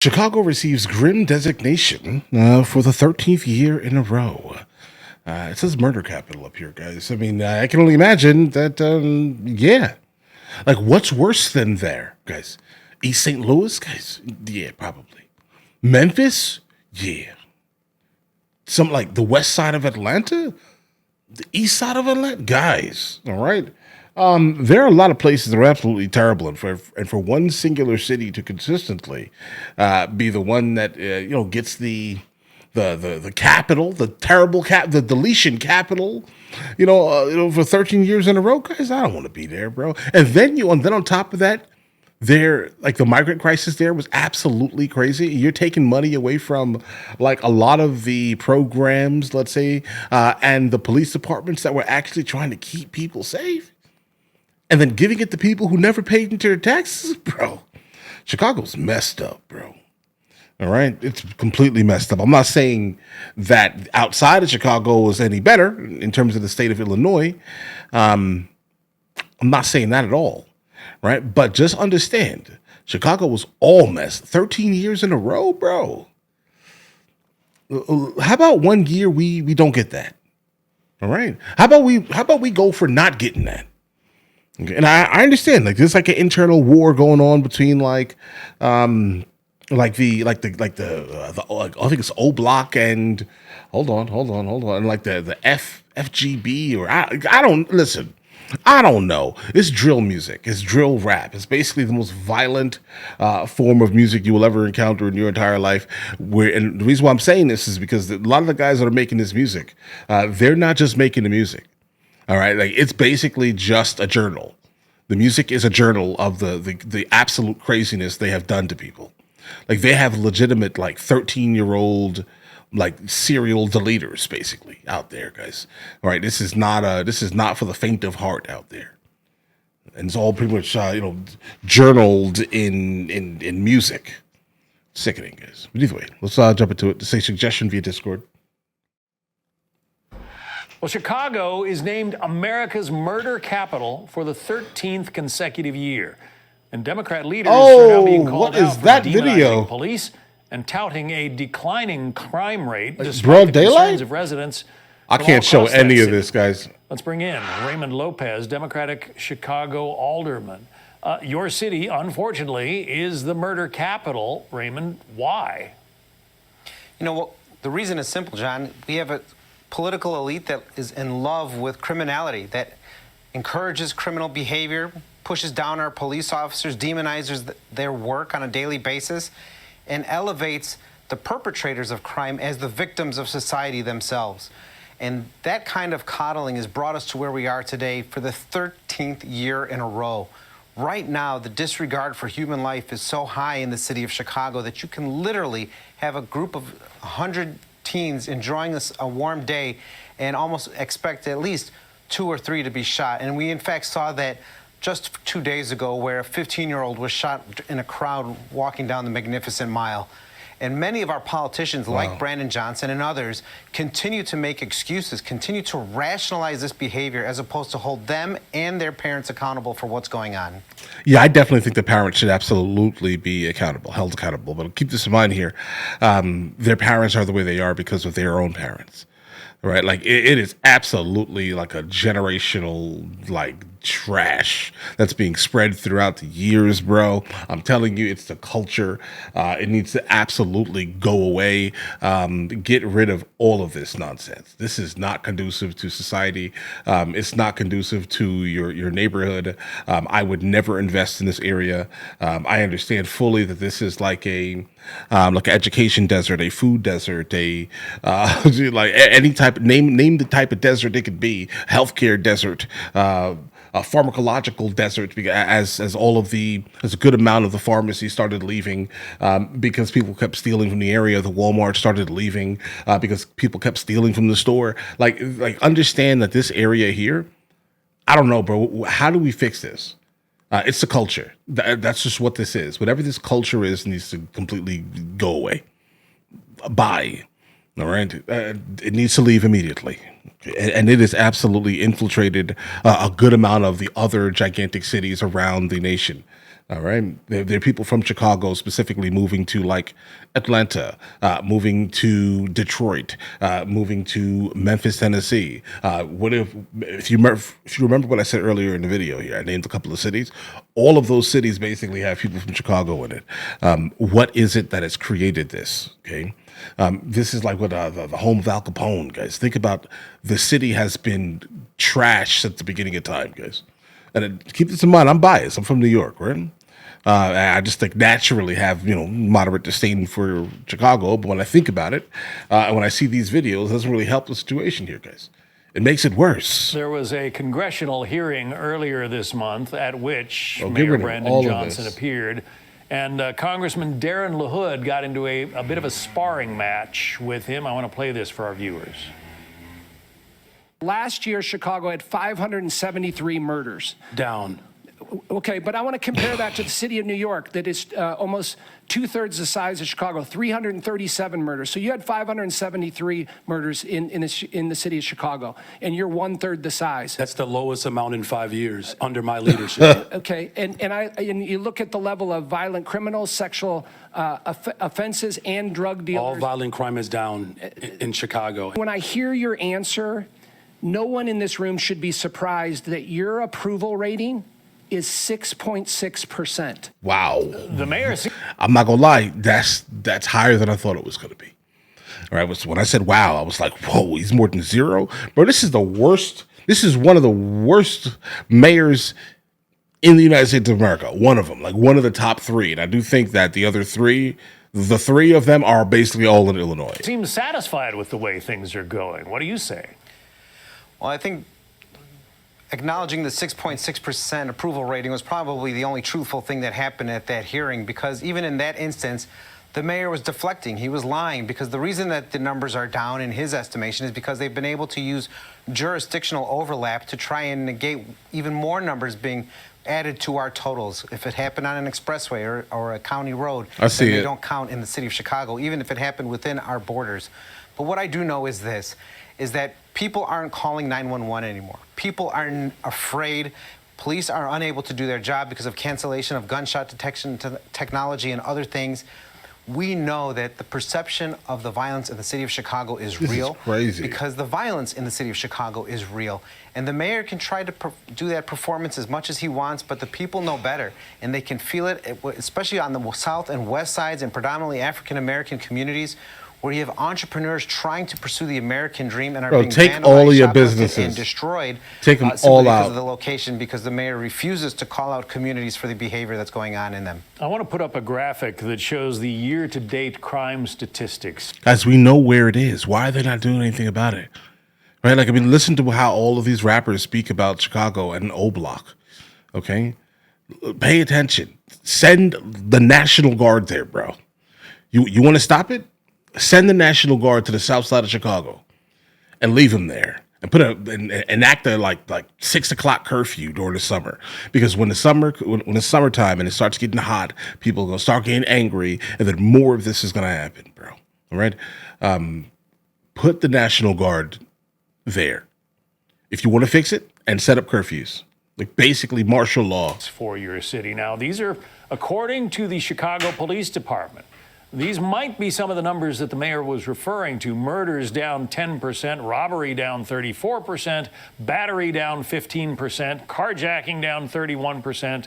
Chicago receives grim designation for the 13th year in a row. It says murder capital up here, guys. I mean, I can only imagine that, yeah. Like, what's worse than there, guys? East St. Louis, guys? Yeah, probably. Memphis? Yeah. Some like the west side of Atlanta? The east side of Atlanta? Guys, all right. There are a lot of places that are absolutely terrible, and for one singular city to consistently be the one that gets the capital, the terrible the deletion capital, for 13 years in a row, guys. I don't want to be there, bro. And then on top of that, there like the migrant crisis there was absolutely crazy. You're taking money away from like a lot of the programs, let's say, and the police departments that were actually trying to keep people safe, and then giving it to people who never paid into their taxes, bro. Chicago's messed up, bro. All right, it's completely messed up. I'm not saying that outside of Chicago is any better in terms of the state of Illinois. I'm not saying that at all, right? But just understand, Chicago was all messed. 13 years in a row, bro. How about one year we don't get that? All right. How about we go for not getting that? Okay. And I understand like there's like an internal war going on between like I think it's O Block and hold on, and like the FGB or I don't listen. I don't know. It's drill music. It's drill rap. It's basically the most violent form of music you will ever encounter in your entire life. And the reason why I'm saying this is because a lot of the guys that are making this music, they're not just making the music. All right, like it's basically just a journal. The music is a journal of the absolute craziness they have done to people. Like they have legitimate like 13-year-old like serial deleters basically out there, guys. All right, this is not for the faint of heart out there, and it's all pretty much journaled in music. Sickening, guys. But either way, let's jump into it. Say suggestion via Discord. Well, Chicago is named America's murder capital for the 13th consecutive year. And Democrat leaders are now being called out for demonizing police and touting a declining crime rate despite the concerns of residents. I can't show any of this, guys. Let's bring in Raymond Lopez, Democratic Chicago alderman. Your city, unfortunately, is the murder capital. Raymond, why? Well, the reason is simple, John. We have a political elite that is in love with criminality, that encourages criminal behavior, pushes down our police officers, demonizes their work on a daily basis, and elevates the perpetrators of crime as the victims of society themselves. And that kind of coddling has brought us to where we are today for the 13th year in a row. Right now, the disregard for human life is so high in the city of Chicago that you can literally have a group of 100 teens enjoying a warm day and almost expect at least 2 or 3 to be shot. And we, in fact, saw that just 2 days ago where a 15-year-old was shot in a crowd walking down the Magnificent Mile. And many of our politicians, like Brandon Johnson and others, continue to make excuses, continue to rationalize this behavior as opposed to hold them and their parents accountable for what's going on. Yeah, I definitely think the parents should absolutely be held accountable. But keep this in mind here. Their parents are the way they are because of their own parents. Right, like it is absolutely like a generational like trash that's being spread throughout the years, bro. I'm telling you, it's the culture. It needs to absolutely go away. Get rid of all of this nonsense. This is not conducive to society. It's not conducive to your neighborhood. I would never invest in this area. I understand fully that this is like an education desert, a food desert, like any type. Name the type of desert it could be. Healthcare desert. A pharmacological desert, as a good amount of the pharmacies started leaving because people kept stealing from the area. The Walmart started leaving because people kept stealing from the store. Like understand that this area here, I don't know, bro. How do we fix this? It's the culture. That's just what this is. Whatever this culture is needs to completely go away. Bye. All right. It needs to leave immediately. And it has absolutely infiltrated a good amount of the other gigantic cities around the nation. All right. There are people from Chicago specifically moving to like Atlanta, moving to Detroit, moving to Memphis, Tennessee. If you remember what I said earlier in the video here, I named a couple of cities. All of those cities basically have people from Chicago in it. What is it that has created this? Okay. This is like what the home of Al Capone, guys. Think about the city has been trashed since the beginning of time, guys. And keep this in mind, I'm biased. I'm from New York, right? I just think naturally have, moderate disdain for Chicago. But when I think about it, and when I see these videos, it doesn't really help the situation here, guys. It makes it worse. There was a congressional hearing earlier this month at which Mayor Brandon Johnson appeared. And Congressman Darren LaHood got into a bit of a sparring match with him. I want to play this for our viewers. Last year, Chicago had 573 murders. Down. Okay, but I want to compare that to the city of New York that is almost two-thirds the size of Chicago, 337 murders. So you had 573 murders in the city of Chicago, and you're one-third the size. That's the lowest amount in 5 years under my leadership. Okay, and you look at the level of violent criminals, sexual offenses, and drug dealers. All violent crime is down in Chicago. When I hear your answer, no one in this room should be surprised that your approval rating is 6.6%. Wow. The mayor. I'm not gonna lie, that's higher than I thought it was gonna be. All right, when I said wow, I was like, whoa, he's more than zero? Bro, this is the worst. This is one of the worst mayors in the United States of America. One of them, like one of the top three. And I do think that the other three, the three of them are basically all in Illinois. Seems satisfied with the way things are going. What do you say? Well, I think acknowledging the 6.6% approval rating was probably the only truthful thing that happened at that hearing, because even in that instance, the mayor was deflecting. He was lying, because the reason that the numbers are down in his estimation is because they've been able to use jurisdictional overlap to try and negate even more numbers being added to our totals. If it happened on an expressway or a county road, then they don't count in the city of Chicago, even if it happened within our borders. But what I do know is this, is that people aren't calling 911 anymore. People are afraid. Police are unable to do their job because of cancellation of gunshot detection technology and other things. We know that the perception of the violence in the city of Chicago is real. Is crazy. Because the violence in the city of Chicago is real. And the mayor can try to do that performance as much as he wants, but the people know better. And they can feel it, especially on the south and west sides and predominantly African-American communities, where you have entrepreneurs trying to pursue the American dream and are being take all of your businesses and destroyed. Take them simply all because out of the location, because the mayor refuses to call out communities for the behavior that's going on in them. I want to put up a graphic that shows the year-to-date crime statistics. Guys, we know where it is. Why are they not doing anything about it? Right? Like, I mean, listen to how all of these rappers speak about Chicago and O Block. Okay? Pay attention. Send the National Guard there, bro. You want to stop it? Send the National Guard to the south side of Chicago and leave them there, and enact a like 6 o'clock curfew during the summer, because when it's summertime and it starts getting hot, people are gonna start getting angry, and then more of this is gonna happen, bro. All right, put the National Guard there if you want to fix it, and set up curfews, like basically martial law for your city. Now, these are according to the Chicago Police Department. These might be some of the numbers that the mayor was referring to. Murders down 10%, robbery down 34%, battery down 15%, carjacking down 31%.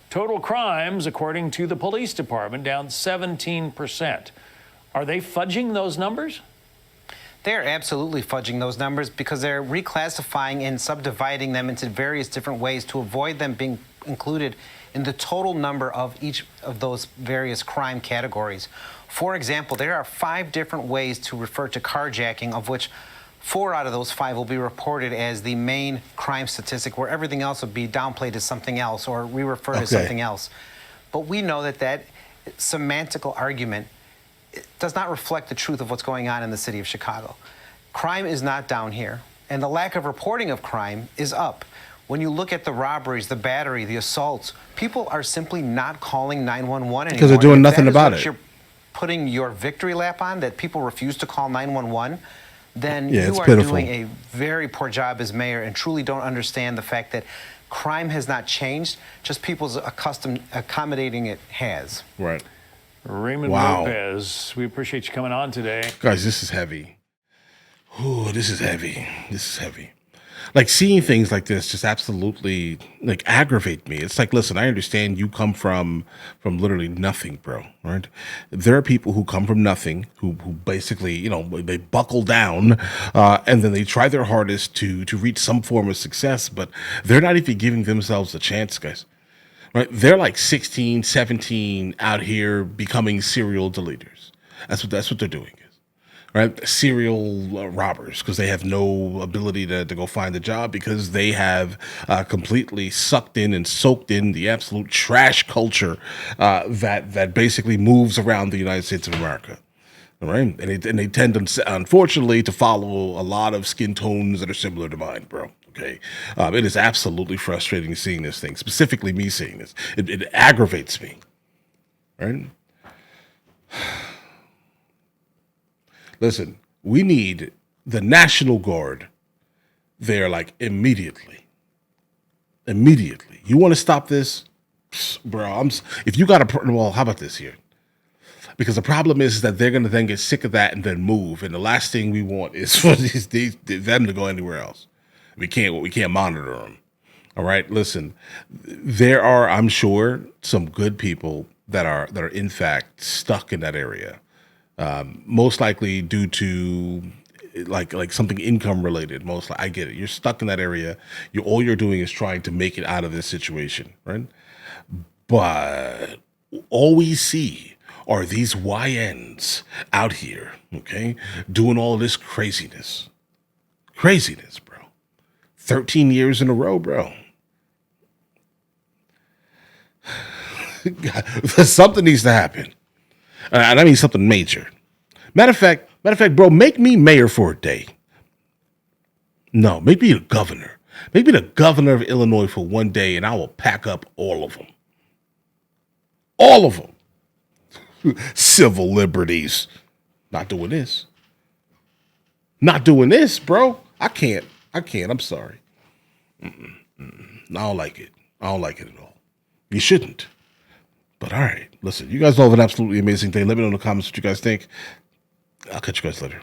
Total crimes, according to the police department, down 17%. Are they fudging those numbers? They're absolutely fudging those numbers, because they're reclassifying and subdividing them into various different ways to avoid them being included in the total number of each of those various crime categories. For example, there are 5 different ways to refer to carjacking, of which 4 out of those 5 will be reported as the main crime statistic, where everything else will be downplayed as something else or re-referred as something else. But we know that that semantical argument does not reflect the truth of what's going on in the city of Chicago. Crime is not down here, and the lack of reporting of crime is up. When you look at the robberies, the battery, the assaults, people are simply not calling 911 anymore. Because they're doing nothing about it. You're putting your victory lap on, that people refuse to call 911, then yeah, you are doing a very poor job as mayor and truly don't understand the fact that Crime has not changed, just people's accommodating it has. Right. Raymond Lopez, we appreciate you coming on today. Guys, this is heavy. Ooh, this is heavy. This is heavy. Like, seeing things like this just absolutely like aggravate me. It's like, listen, I understand you come from literally nothing, bro. Right? There are people who come from nothing, who basically, you know, they buckle down, and then they try their hardest to reach some form of success, but they're not even giving themselves a chance, guys. Right? They're like 16, 17 out here becoming serial deleters. That's what they're doing. Right? Serial robbers, because they have no ability to go find a job, because they have completely sucked in and soaked in the absolute trash culture that basically moves around the United States of America. All right? And they tend, unfortunately, to follow a lot of skin tones that are similar to mine, bro. Okay? It is absolutely frustrating seeing this thing, specifically me seeing this. It aggravates me. Right? Listen, we need the National Guard there, like, immediately. Immediately. You want to stop this? Bro, if you got well, how about this here? Because the problem is that they're going to then get sick of that and then move. And the last thing we want is for them to go anywhere else. We can't monitor them. All right, listen, there are, I'm sure, some good people that are in fact stuck in that area. Most likely due to like something income related. I get it. You're stuck in that area. All you're doing is trying to make it out of this situation, right? But all we see are these YNs out here, okay, doing all this craziness, bro. 13 years in a row, bro. Something needs to happen. And I mean something major. Matter of fact, bro, make me mayor for a day. No, make me the governor. Make me the governor of Illinois for one day, and I will pack up all of them. All of them. Civil liberties. Not doing this. Not doing this, bro. I can't. I'm sorry. I don't like it. I don't like it at all. You shouldn't. But all right, listen, you guys all have an absolutely amazing day. Let me know in the comments what you guys think. I'll catch you guys later.